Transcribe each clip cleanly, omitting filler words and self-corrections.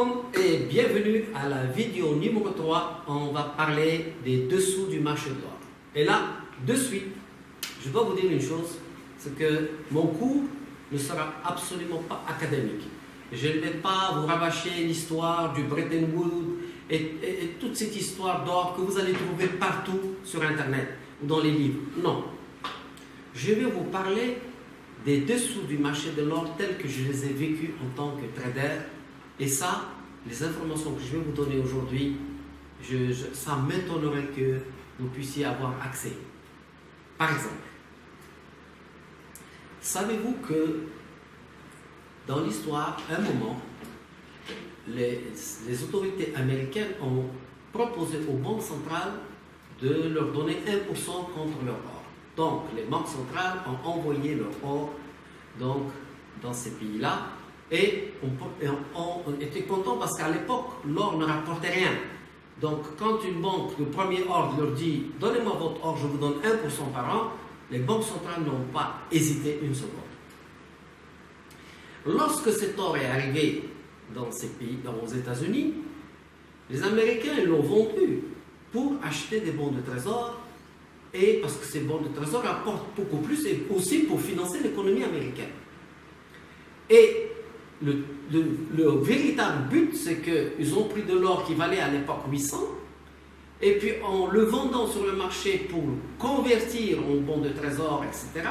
Shalom et bienvenue à la vidéo numéro 3. On va parler des dessous du marché de l'or. Et là, de suite, je dois vous dire une chose, c'est que mon cours ne sera absolument pas académique. Je ne vais pas vous rabâcher l'histoire du Bretton Woods et toute cette histoire d'or que vous allez trouver partout sur Internet ou dans les livres. Non. Je vais vous parler des dessous du marché de l'or tels que je les ai vécus en tant que trader. Et ça, les informations que je vais vous donner aujourd'hui, ça m'étonnerait que vous puissiez avoir accès. Par exemple, savez-vous que dans l'histoire, à un moment, les autorités américaines ont proposé aux banques centrales de leur donner 1% contre leur or. Donc, les banques centrales ont envoyé leur or donc, dans ces pays-là. Et on était content parce qu'à l'époque, l'or ne rapportait rien. Donc, quand une banque, le premier ordre leur dit « Donnez-moi votre or, je vous donne 1% par an », les banques centrales n'ont pas hésité une seconde. Lorsque cet or est arrivé dans ces pays, aux États-Unis, les Américains l'ont vendu pour acheter des bons de trésor, et parce que ces bons de trésor rapportent beaucoup plus, et aussi pour financer l'économie américaine. Et le véritable but, c'est qu'ils ont pris de l'or qui valait à l'époque 800, et puis en le vendant sur le marché pour convertir en bons de trésor, etc.,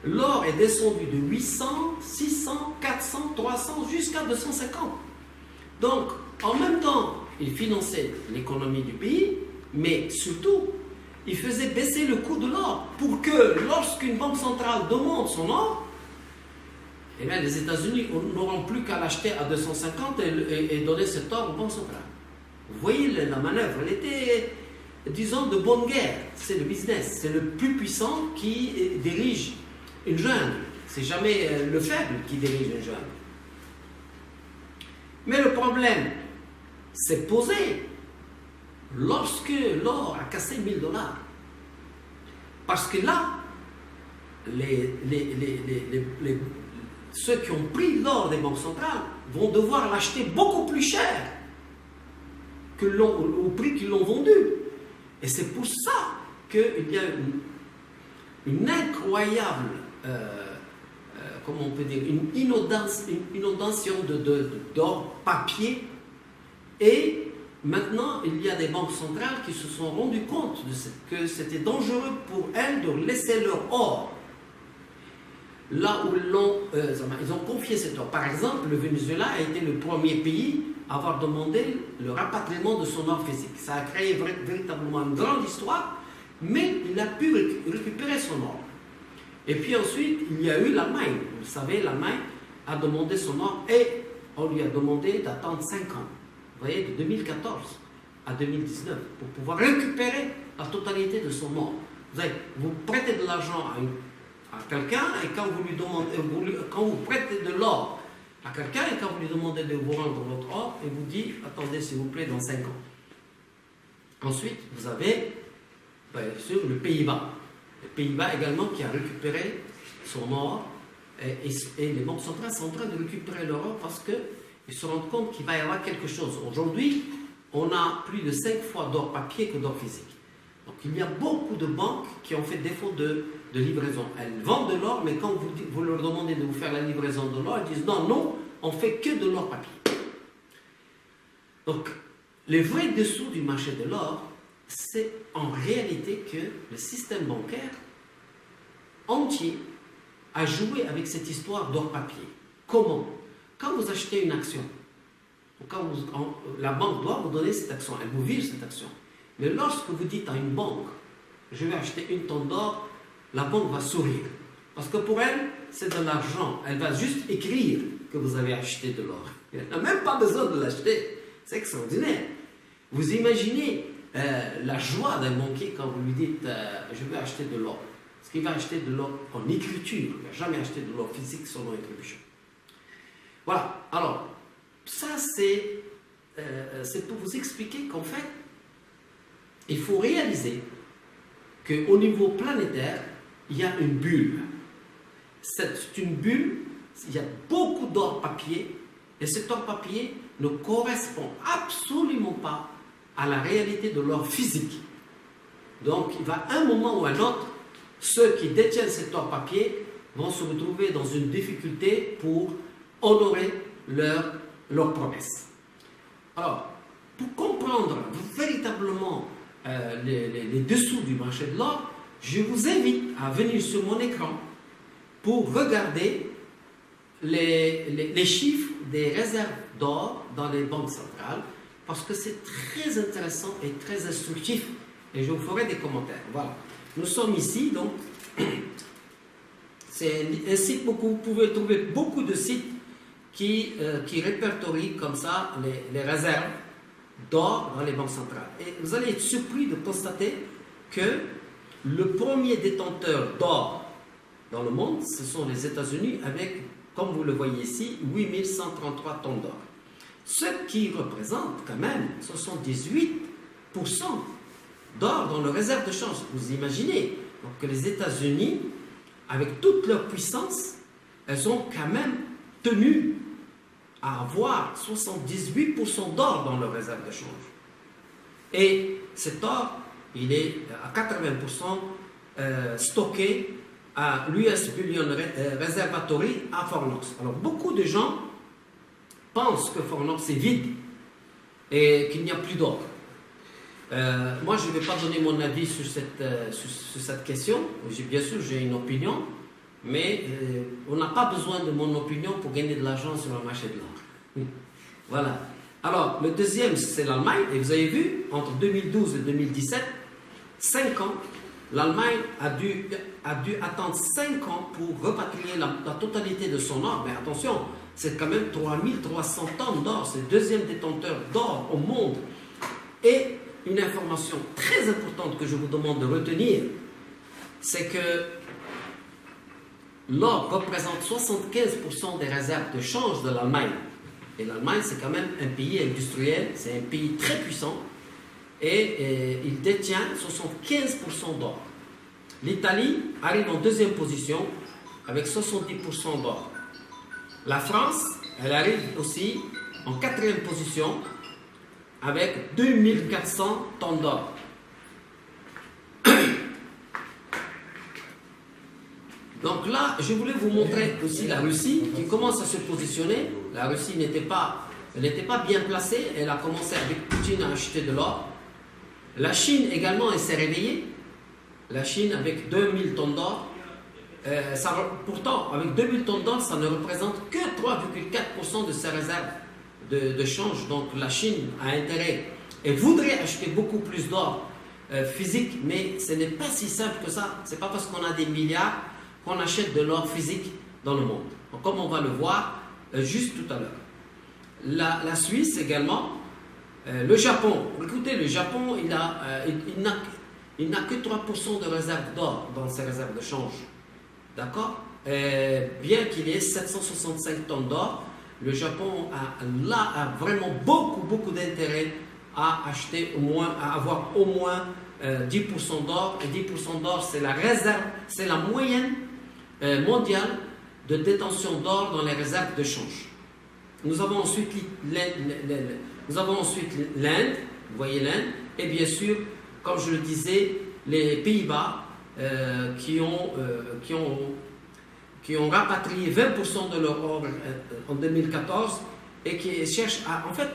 l'or est descendu de 800, 600, 400, 300 jusqu'à 250. Donc, en même temps, il finançait l'économie du pays, mais surtout, il faisait baisser le coût de l'or pour que lorsqu'une banque centrale demande son or, eh bien, les États-Unis n'auront plus qu'à l'acheter à 250 et donner cet or aux banques centrales. Vous voyez la manœuvre, elle était, disons, de bonne guerre. C'est le business, c'est le plus puissant qui dirige une jungle. C'est jamais le faible qui dirige une jungle. Mais le problème s'est posé lorsque l'or a cassé 1000 $. Parce que là, ceux qui ont pris l'or des banques centrales vont devoir l'acheter beaucoup plus cher que au prix qu'ils l'ont vendu. Et c'est pour ça qu'il y a une incroyable, comment on peut dire, une inondation d'or papier. Et maintenant, il y a des banques centrales qui se sont rendues compte que c'était dangereux pour elles de laisser leur or là où ils ont confié cet or. Par exemple, le Venezuela a été le premier pays à avoir demandé le rapatriement de son or physique. Ça a créé véritablement une grande histoire, mais il a pu récupérer son or. Et puis ensuite, il y a eu l'Allemagne. Vous savez, l'Allemagne a demandé son or et on lui a demandé d'attendre 5 ans. Vous voyez, de 2014 à 2019, pour pouvoir récupérer la totalité de son or. Vous prêtez de l'argent à quelqu'un, et quand vous lui demandez, quand vous prêtez de l'or à quelqu'un, et quand vous lui demandez de vous rendre votre or, il vous dit attendez s'il vous plaît dans 5 ans. Ensuite, vous avez bien sûr le Pays-Bas. Le Pays-Bas également qui a récupéré son or, et les banques centrales sont en train de récupérer leur or parce qu'ils se rendent compte qu'il va y avoir quelque chose. Aujourd'hui, on a plus de 5 fois d'or papier que d'or physique. Donc il y a beaucoup de banques qui ont fait défaut de livraison. Elles vendent de l'or, mais quand vous leur demandez de vous faire la livraison de l'or, elles disent non, on fait que de l'or papier. Donc, les vrais dessous du marché de l'or, c'est en réalité que le système bancaire entier a joué avec cette histoire d'or papier. Comment? Quand vous achetez une action, la banque doit vous donner cette action, elle vous vire cette action. Mais lorsque vous dites à une banque, je vais acheter 1 tonne d'or, la banque va sourire. Parce que pour elle, c'est de l'argent. Elle va juste écrire que vous avez acheté de l'or. Elle n'a même pas besoin de l'acheter. C'est extraordinaire. Vous imaginez la joie d'un banquier quand vous lui dites je vais acheter de l'or. Parce qu'il va acheter de l'or en écriture. Il ne va jamais acheter de l'or physique sans écriture. Voilà. Alors, ça c'est pour vous expliquer qu'en fait, il faut réaliser qu'au niveau planétaire, il y a une bulle. C'est une bulle, il y a beaucoup d'or papier, et cet or papier ne correspond absolument pas à la réalité de l'or physique. Donc, il va un moment ou un autre, ceux qui détiennent cet or papier vont se retrouver dans une difficulté pour honorer leurs promesses. Alors, pour comprendre véritablement les dessous du marché de l'or, je vous invite à venir sur mon écran pour regarder les chiffres des réserves d'or dans les banques centrales, parce que c'est très intéressant et très instructif, et je vous ferai des commentaires. Voilà, nous sommes ici, donc c'est un site, vous pouvez trouver beaucoup de sites qui répertorient comme ça les réserves d'or dans les banques centrales. Et vous allez être surpris de constater que le premier détenteur d'or dans le monde, ce sont les États-Unis avec, comme vous le voyez ici, 8133 tonnes d'or. Ce qui représente quand même 78% d'or dans le réserve de change. Vous imaginez donc que les États-Unis, avec toute leur puissance, elles ont quand même tenu à avoir 78% d'or dans leur réserve de change. Et cet or, il est à 80% stocké à l'US Bullion Reservatory à Fort Knox. Alors beaucoup de gens pensent que Fort Knox est vide et qu'il n'y a plus d'or. Moi, je ne vais pas donner mon avis sur cette question. Bien sûr, j'ai une opinion, mais on n'a pas besoin de mon opinion pour gagner de l'argent sur le marché de l'or. Voilà. Alors, le deuxième, c'est l'Allemagne. Et vous avez vu, entre 2012 et 2017, 5 ans, l'Allemagne a dû attendre 5 ans pour repatrier la totalité de son or. Mais attention, c'est quand même 3300 tonnes d'or. C'est le deuxième détenteur d'or au monde. Et une information très importante que je vous demande de retenir, c'est que l'or représente 75% des réserves de change de l'Allemagne. Et l'Allemagne, c'est quand même un pays industriel, c'est un pays très puissant, et il détient 75% d'or. L'Italie arrive en deuxième position avec 70% d'or. La France, elle arrive aussi en quatrième position avec 2400 tonnes d'or. Donc là, je voulais vous montrer aussi la Russie qui commence à se positionner. La Russie n'était pas bien placée. Elle a commencé avec Poutine à acheter de l'or. La Chine également, elle s'est réveillée. La Chine avec 2000 tonnes d'or. Pourtant, avec 2000 tonnes d'or, ça ne représente que 3,4% de ses réserves de change. Donc la Chine a intérêt et voudrait acheter beaucoup plus d'or physique, mais ce n'est pas si simple que ça. Ce n'est pas parce qu'on a des milliards qu'on achète de l'or physique dans le monde. Donc, comme on va le voir juste tout à l'heure. La Suisse également, le Japon. Écoutez, le Japon, il n'a que 3% de réserves d'or dans ses réserves de change. D'accord? Bien qu'il ait 765 tonnes d'or, le Japon a vraiment beaucoup d'intérêt à acheter à avoir au moins 10% d'or. Et 10% d'or, c'est la réserve, c'est la moyenne mondiale de détention d'or dans les réserves de change. Nous avons ensuite l'Inde, vous voyez l'Inde, et bien sûr, comme je le disais, les Pays-Bas qui ont rapatrié 20% de leur or en 2014 et qui cherchent à... En fait,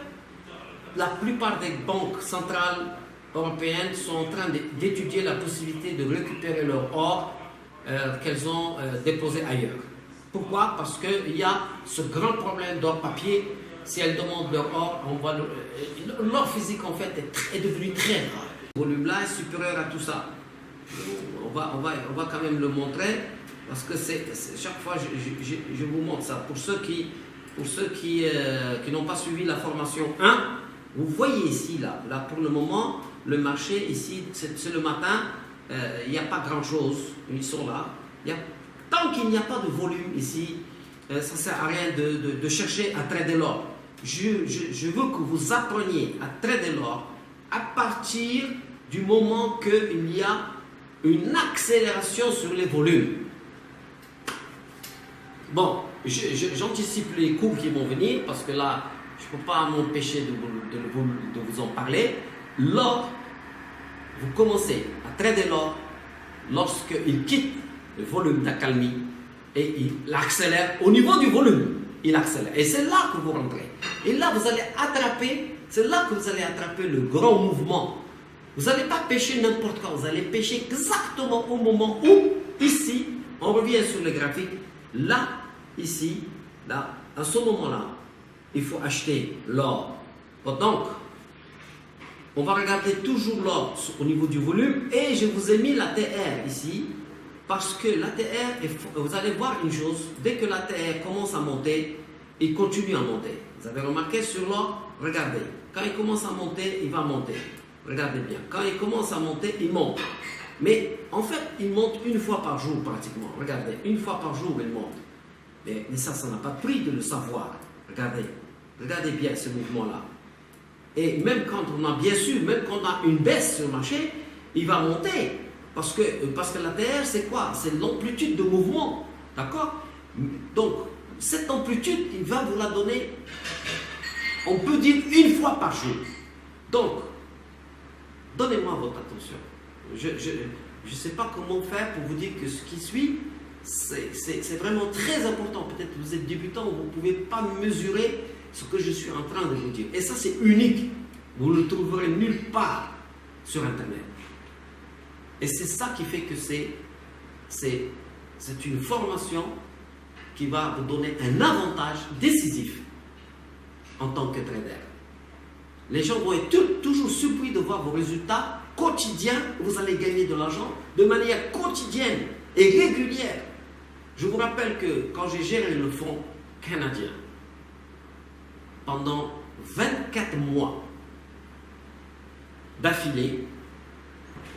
la plupart des banques centrales européennes sont en train d'étudier la possibilité de récupérer leur or qu'elles ont déposé ailleurs. Pourquoi? Parce qu'il y a ce grand problème d'or papier. Si elles demandent leur or, l'or physique en fait est devenu très rare. Le volume là est supérieur à tout ça. On va quand même le montrer parce que chaque fois je vous montre ça. Pour ceux qui n'ont pas suivi la formation 1, vous voyez ici là pour le moment le marché ici c'est le matin. Il n'y a pas grand chose, ils sont là. Tant qu'il n'y a pas de volume ici, ça ne sert à rien de chercher à trader l'or. Je veux que vous appreniez à trader l'or à partir du moment qu'il y a une accélération sur les volumes. Bon, j'anticipe les cours qui vont venir parce que là, je ne peux pas m'empêcher de vous en parler. L'or, vous commencez à trader l'or lorsqu'il quitte le volume d'accalmie et il accélère au niveau du volume. Il accélère. Et c'est là que vous rentrez. Et là, vous allez attraper, c'est là que vous allez attraper le grand mouvement. Vous n'allez pas pêcher n'importe quand, vous allez pêcher exactement au moment où, ici, on revient sur le graphique, là, ici, là, à ce moment-là, il faut acheter l'or. Donc, on va regarder toujours l'or au niveau du volume et je vous ai mis l'ATR ici parce que l'ATR, vous allez voir une chose, dès que l'ATR commence à monter, il continue à monter. Vous avez remarqué sur l'or, regardez, quand il commence à monter, il va monter. Regardez bien, quand il commence à monter, il monte. Mais en fait, il monte une fois par jour pratiquement. Regardez, une fois par jour, il monte. Mais ça n'a pas de prix de le savoir. Regardez bien ce mouvement-là. Et même quand on a, bien sûr, même quand on a une baisse sur le marché, il va monter. Parce que l'ATR, c'est quoi? C'est l'amplitude de mouvement. D'accord? Donc, cette amplitude, il va vous la donner, on peut dire, une fois par jour. Donc, donnez-moi votre attention. Je ne sais pas comment faire pour vous dire que ce qui suit, c'est vraiment très important. Peut-être que vous êtes débutant, vous ne pouvez pas mesurer ce que je suis en train de vous dire. Et ça, c'est unique. Vous ne le trouverez nulle part sur Internet. Et c'est ça qui fait que c'est une formation qui va vous donner un avantage décisif en tant que trader. Les gens vont être toujours surpris de voir vos résultats quotidiens. Vous allez gagner de l'argent de manière quotidienne et régulière. Je vous rappelle que quand j'ai géré le fonds canadien, pendant 24 mois d'affilée,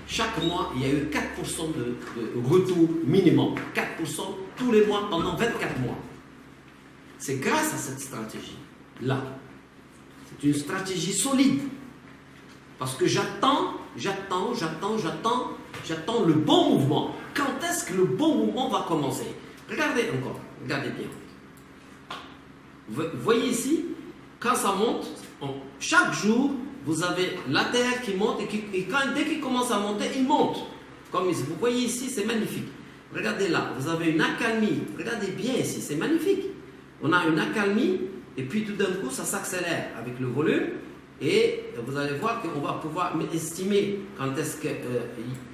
chaque mois, il y a eu 4% de retour minimum. 4% tous les mois pendant 24 mois. C'est grâce à cette stratégie-là. C'est une stratégie solide. Parce que j'attends le bon mouvement. Quand est-ce que le bon mouvement va commencer? Regardez encore, regardez bien. Vous voyez ici, quand ça monte, chaque jour, vous avez l'ATR qui monte et dès qu'il commence à monter, il monte. Comme ici. Vous voyez ici, c'est magnifique. Regardez là, vous avez une accalmie. Regardez bien ici, c'est magnifique. On a une accalmie et puis tout d'un coup, ça s'accélère avec le volume et vous allez voir qu'on va pouvoir estimer quand est-ce que...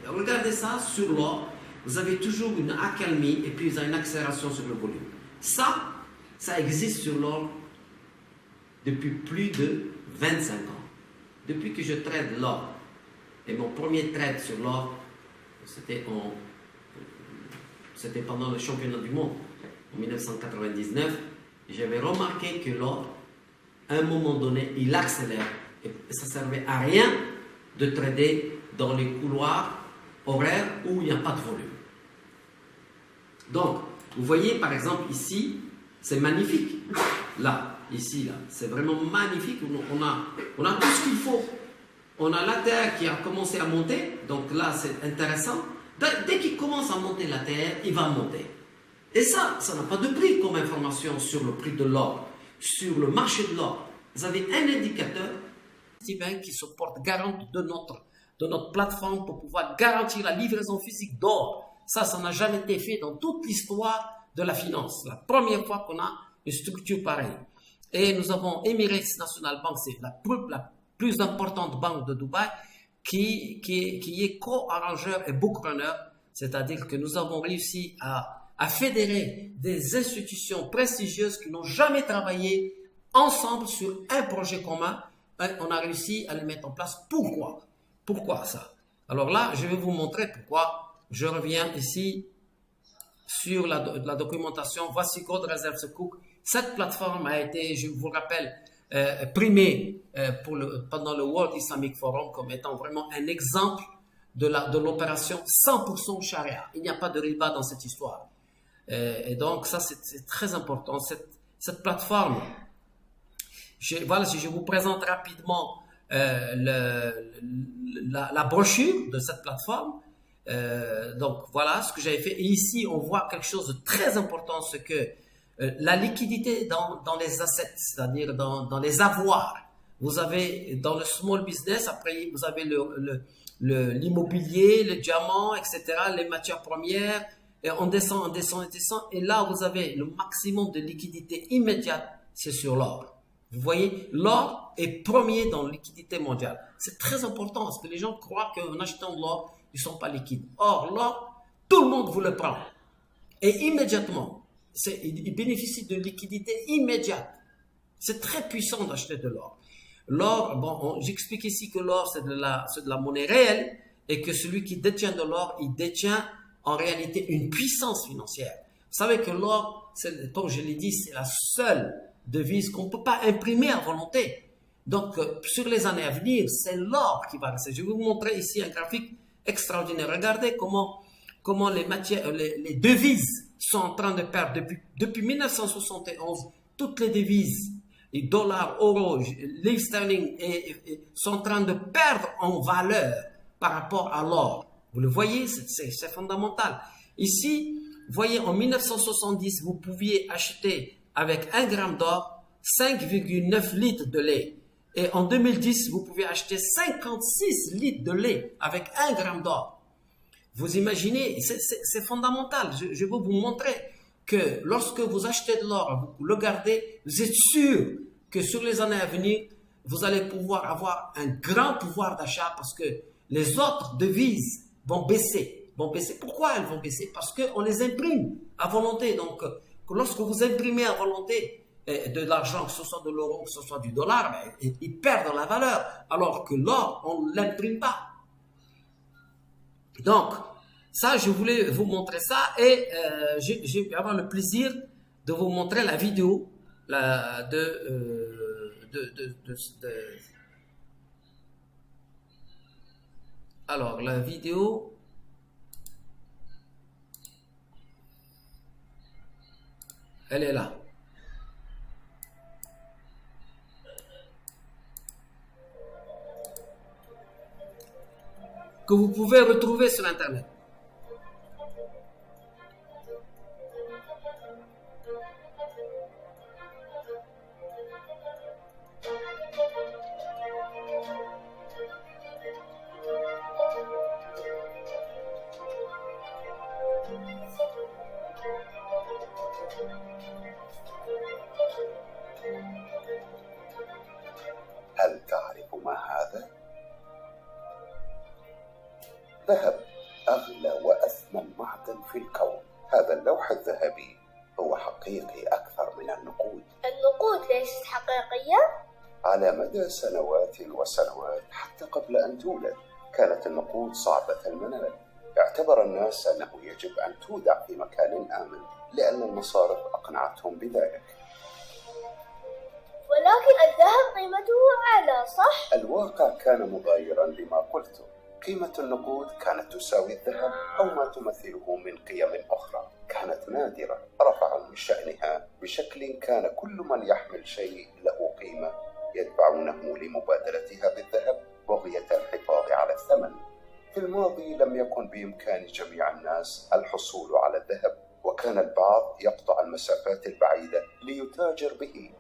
regardez ça sur l'or. Vous avez toujours une accalmie et puis vous avez une accélération sur le volume. Ça existe sur l'or depuis plus de 25 ans. Depuis que je trade l'or, et mon premier trade sur l'or, c'était pendant le championnat du monde, en 1999, j'avais remarqué que l'or, à un moment donné, il accélère. Et ça ne servait à rien de trader dans les couloirs horaires où il n'y a pas de volume. Donc, vous voyez par exemple ici, c'est magnifique. Là, ici, là, c'est vraiment magnifique. On a tout ce qu'il faut. On a l'ATR qui a commencé à monter. Donc là, c'est intéressant. Dès qu'il commence à monter l'ATR, il va monter. Et ça n'a pas de prix comme information sur le prix de l'or, sur le marché de l'or. Vous avez un indicateur qui se porte garant de notre plateforme pour pouvoir garantir la livraison physique d'or. Ça n'a jamais été fait dans toute l'histoire de la finance. La première fois qu'on a une structure pareille. Et nous avons Emirates National Bank, c'est la plus importante banque de Dubaï, qui est co-arrangeur et bookrunner, c'est-à-dire que nous avons réussi à fédérer des institutions prestigieuses qui n'ont jamais travaillé ensemble sur un projet commun. On a réussi à les mettre en place. Pourquoi ça? Alors là, je vais vous montrer pourquoi. Je reviens ici sur la documentation. Voici Gold Reserves Cook. Cette plateforme a été, je vous rappelle, primée pendant le World Islamic Forum comme étant vraiment un exemple de l'opération 100% charia. Il n'y a pas de riba dans cette histoire. Et donc, ça, c'est très important. Cette plateforme, voilà, si je vous présente rapidement la brochure de cette plateforme. Donc, voilà ce que j'avais fait. Et ici, on voit quelque chose de très important, c'est que La liquidité dans les assets, c'est-à-dire dans les avoirs. Vous avez dans le small business, après vous avez l'immobilier, le diamant, etc., les matières premières, et on descend, et là vous avez le maximum de liquidité immédiate, c'est sur l'or. Vous voyez, l'or est premier dans la liquidité mondiale. C'est très important parce que les gens croient qu'en achetant de l'or, ils ne sont pas liquides. Or, l'or, tout le monde vous le prend. Et immédiatement, il bénéficie de liquidité immédiate. C'est très puissant d'acheter de l'or. L'or, bon, j'explique ici que l'or, c'est de la monnaie réelle et que celui qui détient de l'or, il détient en réalité une puissance financière. Vous savez que l'or, comme je l'ai dit, c'est la seule devise qu'on ne peut pas imprimer à volonté. Donc, sur les années à venir, c'est l'or qui va rester. Je vais vous montrer ici un graphique extraordinaire. Regardez comment les devises sont en train de perdre depuis 1971. Toutes les devises, les dollars, euros, livres sterling, sont en train de perdre en valeur par rapport à l'or. Vous le voyez, c'est fondamental. Ici, vous voyez, en 1970, vous pouviez acheter avec 1 gramme d'or 5,9 litres de lait. Et en 2010, vous pouvez acheter 56 litres de lait avec 1 gramme d'or. Vous imaginez, c'est fondamental. Je vais vous montrer que lorsque vous achetez de l'or, vous le gardez, vous êtes sûr que sur les années à venir, vous allez pouvoir avoir un grand pouvoir d'achat parce que les autres devises vont baisser. Pourquoi elles vont baisser? Parce qu'on les imprime à volonté. Donc, lorsque vous imprimez à volonté de l'argent, que ce soit de l'euro, que ce soit du dollar, il perd de la valeur. Alors que l'or, on ne l'imprime pas. Donc, ça, je voulais vous montrer ça et je vais avoir le plaisir de vous montrer la vidéo Alors, la vidéo, elle est là. Que vous pouvez retrouver sur Internet. هل تعرف ما هذا؟ ذهب، أغلى وأثمن معدن في الكون. هذا اللوح الذهبي هو حقيقي أكثر من النقود. النقود ليست حقيقية؟ على مدى سنوات وسنوات حتى قبل أن تولد كانت النقود صعبة المنال. اعتبر الناس أنه يجب أن تودع في مكان آمن لأن المصارف أقنعتهم بذلك. ولكن الذهب قيمته أعلى، صح؟ الواقع كان مغايرا لما قلته. قيمة النقود كانت تساوي الذهب أو ما تمثله من قيم أخرى. كانت نادرة، رفعوا من شأنها بشكل كان كل من يحمل شيء له قيمة يدفعونه لمبادلتها بالذهب بغية الحفاظ على الثمن. في الماضي لم يكن بإمكان جميع الناس الحصول على الذهب، وكان البعض يقطع المسافات البعيدة ليتاجر به.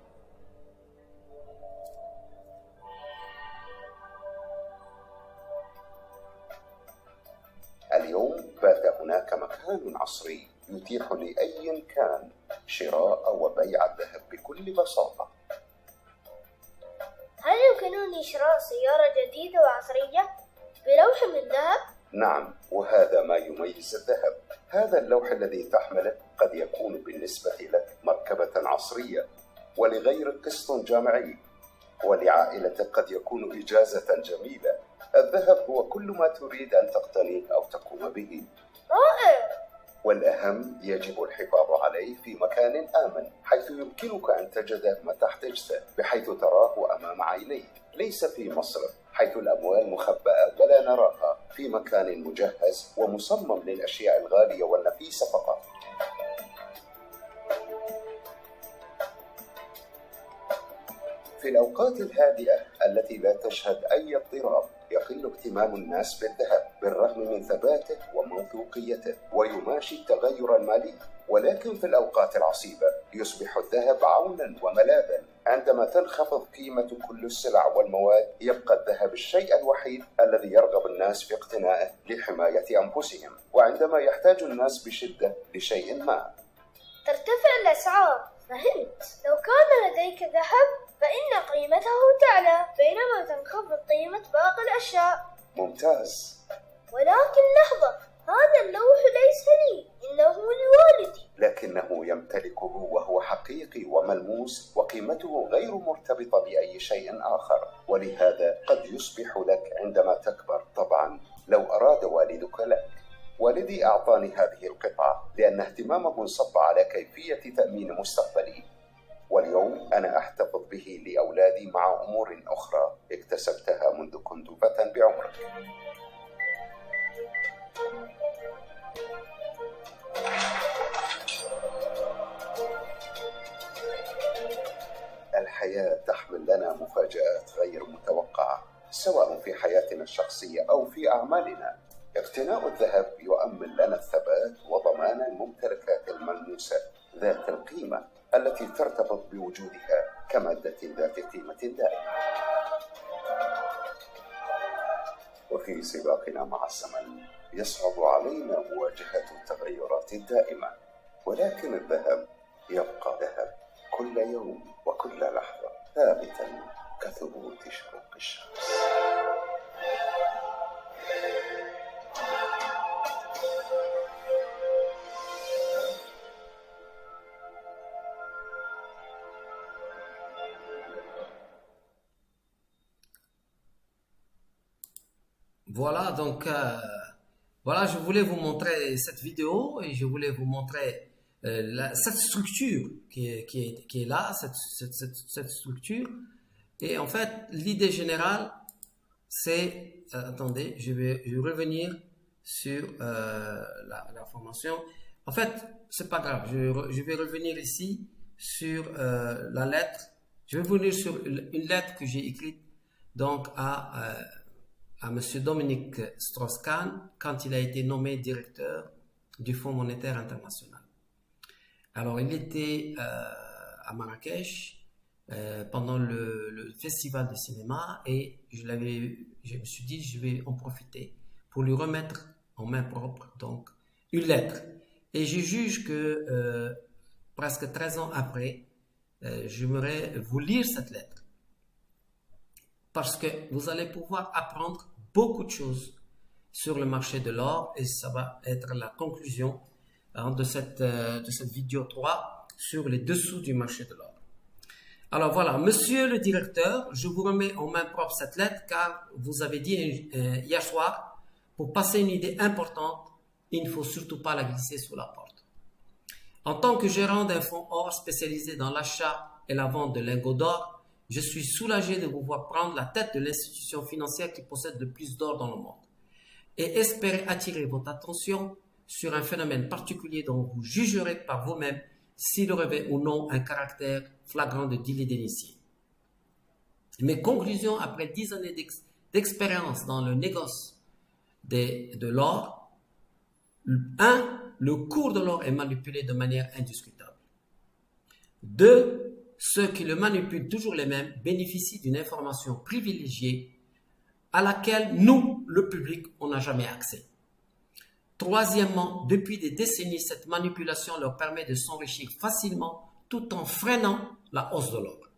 اليوم بات هناك مكان عصري يتيح لأي كان شراء وبيع الذهب بكل بساطة. هل يمكنني شراء سيارة جديدة وعصرية بلوح من ذهب؟ نعم، وهذا ما يميز الذهب. هذا اللوح الذي تحمله قد يكون بالنسبة لك مركبة عصرية، ولغيرك قسط جامعي، ولعائلتك قد يكون إجازة جميلة. الذهب هو كل ما تريد أن تقتنيه أو تقوم به. رائع! والأهم يجب الحفاظ عليه في مكان آمن حيث يمكنك أن تجده متى احتجته، بحيث تراه أمام عينيك، ليس في مصرف حيث الأموال مخبأة ولا نراها، في مكان مجهز ومصمم للأشياء الغالية والنفيسة فقط. في الأوقات الهادئة التي لا تشهد أي اضطراب يقل اهتمام الناس بالذهب بالرغم من ثباته وموثوقيته، ويماشي التغير المالي. ولكن في الأوقات العصيبة يصبح الذهب عونا وملاذا. عندما تنخفض قيمة كل السلع والمواد يبقى الذهب الشيء الوحيد الذي يرغب الناس في اقتنائه لحماية أنفسهم، وعندما يحتاج الناس بشدة لشيء ما ترتفع الأسعار. فهمت. لو كان لديك ذهب فإن قيمته تعلى بينما تنخفض قيمة باقي الأشياء. ممتاز. ولكن لحظة، هذا اللوح ليس لي، إنه لوالدي. لكنه يمتلكه وهو حقيقي وملموس وقيمته غير مرتبطة بأي شيء آخر، ولهذا قد يصبح لك عندما تكبر. طبعا لو أراد والدك لك. والدي أعطاني هذه القطعة لأن اهتمامه انصب على كيفية تأمين مستقبلي، واليوم أنا أحتفظ به لأولادي مع أمور أخرى اكتسبتها منذ كنت فتى بعمرك. الحياة تحمل لنا مفاجآت غير متوقعة سواء في حياتنا الشخصية أو في أعمالنا. اقتناء الذهب يؤمن لنا الثبات وضمان الممتلكات الملموسة ذات القيمة التي ترتبط بوجودها كمادة ذات قيمة دائمة. وفي سباقنا مع الزمن يصعب علينا مواجهة التغيرات الدائمة، ولكن الذهب يبقى ذهب كل يوم وكل لحظة، ثابتا كثبوت شروق الشمس. Voilà, donc voilà, je voulais vous montrer cette vidéo et je voulais vous montrer cette structure qui est là, cette structure. Et en fait, l'idée générale, c'est, attendez, je vais revenir sur la formation. En fait, c'est pas grave, je vais revenir ici sur la lettre. Je vais revenir sur une lettre que j'ai écrite donc à M. Dominique Strauss-Kahn quand il a été nommé directeur du Fonds monétaire international. Alors, il était à Marrakech pendant le festival de cinéma et je me suis dit je vais en profiter pour lui remettre en main propre donc une lettre. Et je juge que presque 13 ans après, j'aimerais vous lire cette lettre parce que vous allez pouvoir apprendre beaucoup de choses sur le marché de l'or et ça va être la conclusion de cette vidéo 3 sur les dessous du marché de l'or. Alors voilà, monsieur le directeur, je vous remets en main propre cette lettre car vous avez dit hier soir, pour passer une idée importante, il ne faut surtout pas la glisser sous la porte. En tant que gérant d'un fonds or spécialisé dans l'achat et la vente de lingots d'or, je suis soulagé de vous voir prendre la tête de l'institution financière qui possède le plus d'or dans le monde et espérer attirer votre attention sur un phénomène particulier dont vous jugerez par vous-même s'il revêt ou non un caractère flagrant de délit d'initié. Mes conclusions après 10 années d'expérience dans le négoce de l'or: 1. Le cours de l'or est manipulé de manière indiscutable. 2. Ceux qui le manipulent, toujours les mêmes, bénéficient d'une information privilégiée à laquelle nous, le public, on n'a jamais accès. Troisièmement, depuis des décennies, cette manipulation leur permet de s'enrichir facilement tout en freinant la hausse de l'or.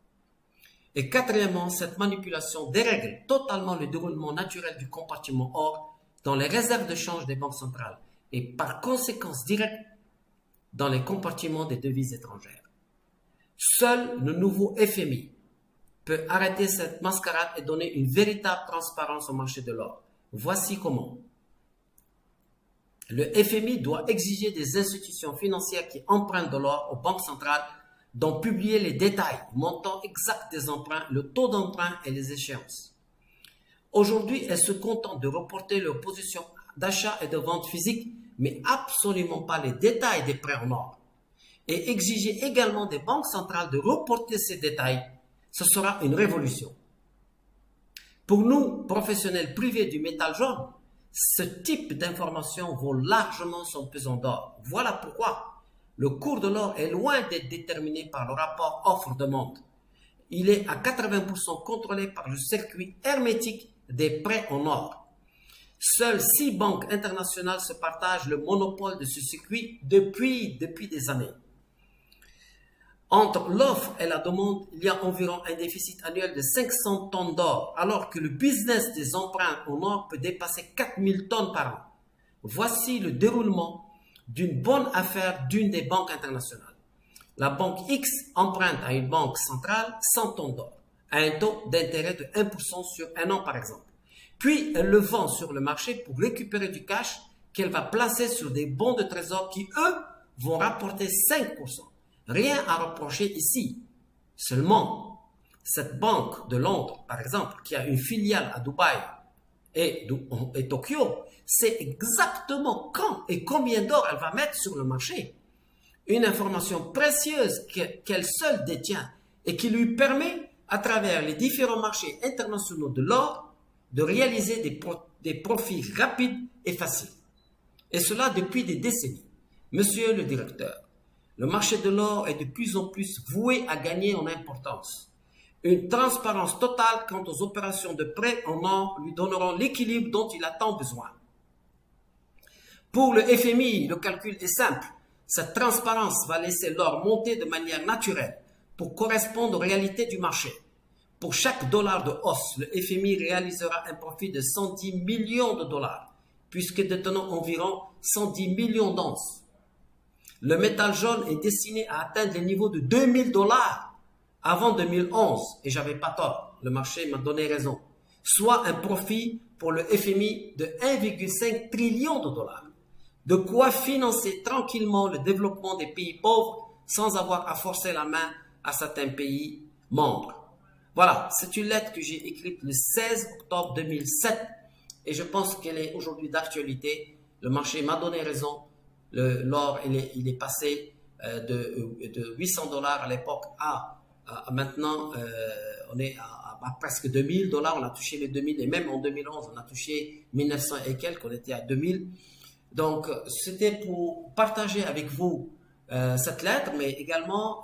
Et quatrièmement, cette manipulation dérègle totalement le déroulement naturel du compartiment or dans les réserves de change des banques centrales et par conséquence directe dans les compartiments des devises étrangères. Seul le nouveau FMI peut arrêter cette mascarade et donner une véritable transparence au marché de l'or. Voici comment. Le FMI doit exiger des institutions financières qui empruntent de l'or aux banques centrales d'en publier les détails, montant exact des emprunts, le taux d'emprunt et les échéances. Aujourd'hui, elles se contentent de reporter leurs positions d'achat et de vente physique, mais absolument pas les détails des prêts en or. Et exiger également des banques centrales de reporter ces détails, ce sera une révolution. Pour nous, professionnels privés du métal jaune, ce type d'information vaut largement son pesant d'or. Voilà pourquoi Le cours de l'or est loin d'être déterminé par le rapport offre-demande. Il est à 80% contrôlé par le circuit hermétique des prêts en or. Seules 6 banques internationales se partagent le monopole de ce circuit depuis des années. Entre l'offre et la demande, il y a environ un déficit annuel de 500 tonnes d'or, alors que le business des emprunts en or peut dépasser 4000 tonnes par an. Voici le déroulement d'une bonne affaire d'une des banques internationales. La banque X emprunte à une banque centrale 100 tonnes d'or, à un taux d'intérêt de 1% sur un an par exemple. Puis elle le vend sur le marché pour récupérer du cash qu'elle va placer sur des bons de trésor qui, eux, vont rapporter 5%. Rien à reprocher ici. Seulement, cette banque de Londres, par exemple, qui a une filiale à Dubaï et Tokyo, sait exactement quand et combien d'or elle va mettre sur le marché. Une information précieuse qu'elle seule détient et qui lui permet, à travers les différents marchés internationaux de l'or, de réaliser des profits rapides et faciles. Et cela depuis des décennies. Monsieur le directeur, le marché de l'or est de plus en plus voué à gagner en importance. Une transparence totale quant aux opérations de prêt en or lui donneront l'équilibre dont il a tant besoin. Pour le FMI, le calcul est simple. Cette transparence va laisser l'or monter de manière naturelle pour correspondre aux réalités du marché. Pour chaque dollar de hausse, le FMI réalisera un profit de 110 millions de dollars, puisque détenant environ 110 millions d'onces. Le métal jaune est destiné à atteindre les niveaux de 2000 dollars avant 2011, et j'avais pas tort, le marché m'a donné raison, soit un profit pour le FMI de 1,5 trillion de dollars. De quoi financer tranquillement le développement des pays pauvres sans avoir à forcer la main à certains pays membres. Voilà, c'est une lettre que j'ai écrite le 16 octobre 2007 et je pense qu'elle est aujourd'hui d'actualité. Le marché m'a donné raison. L'or, il est passé de 800 dollars à l'époque à maintenant, on est à presque 2000 dollars. On a touché les 2000 et même en 2011, on a touché 1900 et quelques, on était à 2000. Donc, c'était pour partager avec vous cette lettre, mais également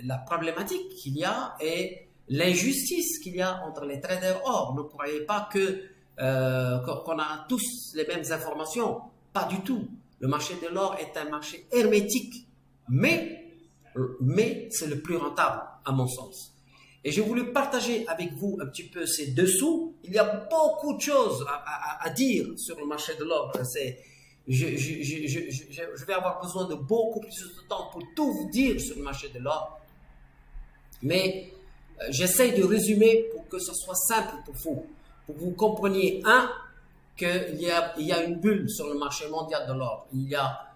la problématique qu'il y a et l'injustice qu'il y a entre les traders or. Ne croyez pas qu'on a tous les mêmes informations. Pas du tout. Le marché de l'or est un marché hermétique, mais c'est le plus rentable à mon sens. Et j'ai voulu partager avec vous un petit peu ces dessous. Il y a beaucoup de choses à dire sur le marché de l'or. Je vais avoir besoin de beaucoup plus de temps pour tout vous dire sur le marché de l'or. Mais j'essaie de résumer pour que ce soit simple pour vous. Pour que vous compreniez, qu'il y a une bulle sur le marché mondial de l'or. Il y a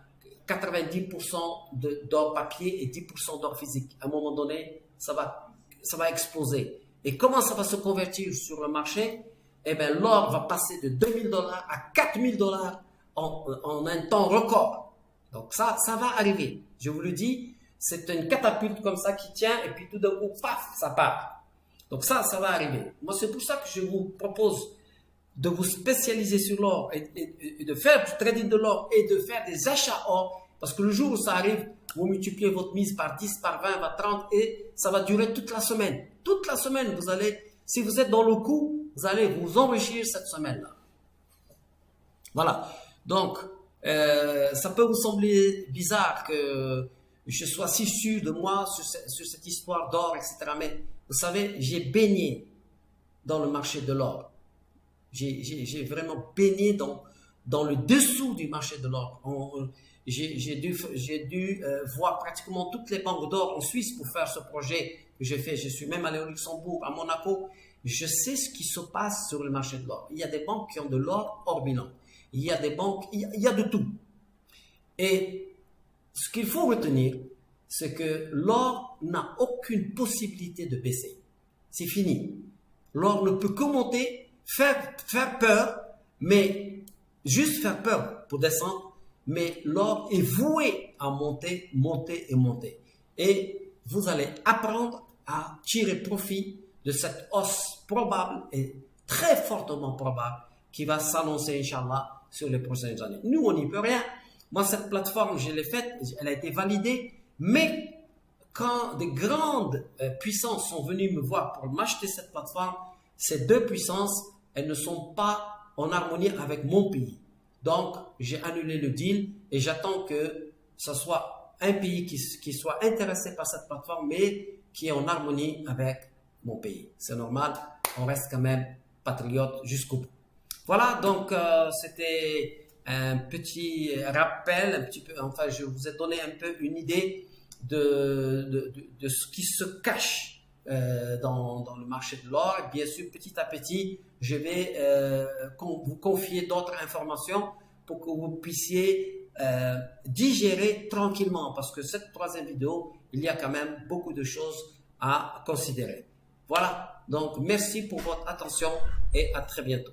90% d'or papier et 10% d'or physique. À un moment donné, ça va exploser. Et comment ça va se convertir sur le marché? Eh bien, l'or va passer de 2000 dollars à 4000 dollars en un temps record. Donc ça va arriver. Je vous le dis, c'est une catapulte comme ça qui tient et puis tout d'un coup, paf, ça part. Donc ça va arriver. Moi, c'est pour ça que je vous propose de vous spécialiser sur l'or et de faire du trading de l'or et de faire des achats or. Parce que le jour où ça arrive, vous multipliez votre mise par 10, par 20, par 30 et ça va durer toute la semaine. Toute la semaine, si vous êtes dans le coup, vous allez vous enrichir cette semaine-là. Voilà. Donc, ça peut vous sembler bizarre que je sois si sûr de moi sur cette histoire d'or, etc. Mais vous savez, j'ai baigné dans le marché de l'or. J'ai vraiment baigné dans le dessous du marché de l'or. J'ai dû voir pratiquement toutes les banques d'or en Suisse pour faire ce projet que j'ai fait. Je suis même allé au Luxembourg, à Monaco. Je sais ce qui se passe sur le marché de l'or. Il y a des banques qui ont de l'or hors bilan. Il y a des banques, il y a de tout. Et ce qu'il faut retenir, c'est que l'or n'a aucune possibilité de baisser. C'est fini. L'or ne peut que monter, faire peur, mais juste faire peur pour descendre. Mais l'or est voué à monter, monter et monter. Et vous allez apprendre à tirer profit de cette hausse probable et très fortement probable qui va s'annoncer, Inch'Allah, sur les prochaines années. Nous, on n'y peut rien. Moi, cette plateforme, je l'ai faite, elle a été validée, mais quand des grandes puissances sont venues me voir pour m'acheter cette plateforme, ces deux puissances, elles ne sont pas en harmonie avec mon pays. Donc, j'ai annulé le deal et j'attends que ce soit un pays qui soit intéressé par cette plateforme, mais qui est en harmonie avec mon pays. C'est normal, on reste quand même patriote jusqu'au bout. Voilà, donc c'était un petit rappel, un petit peu, enfin je vous ai donné un peu une idée de ce qui se cache dans le marché de l'or. Et bien sûr, petit à petit, je vais vous confier d'autres informations pour que vous puissiez digérer tranquillement, parce que cette troisième vidéo, il y a quand même beaucoup de choses à considérer. Voilà, donc merci pour votre attention et à très bientôt.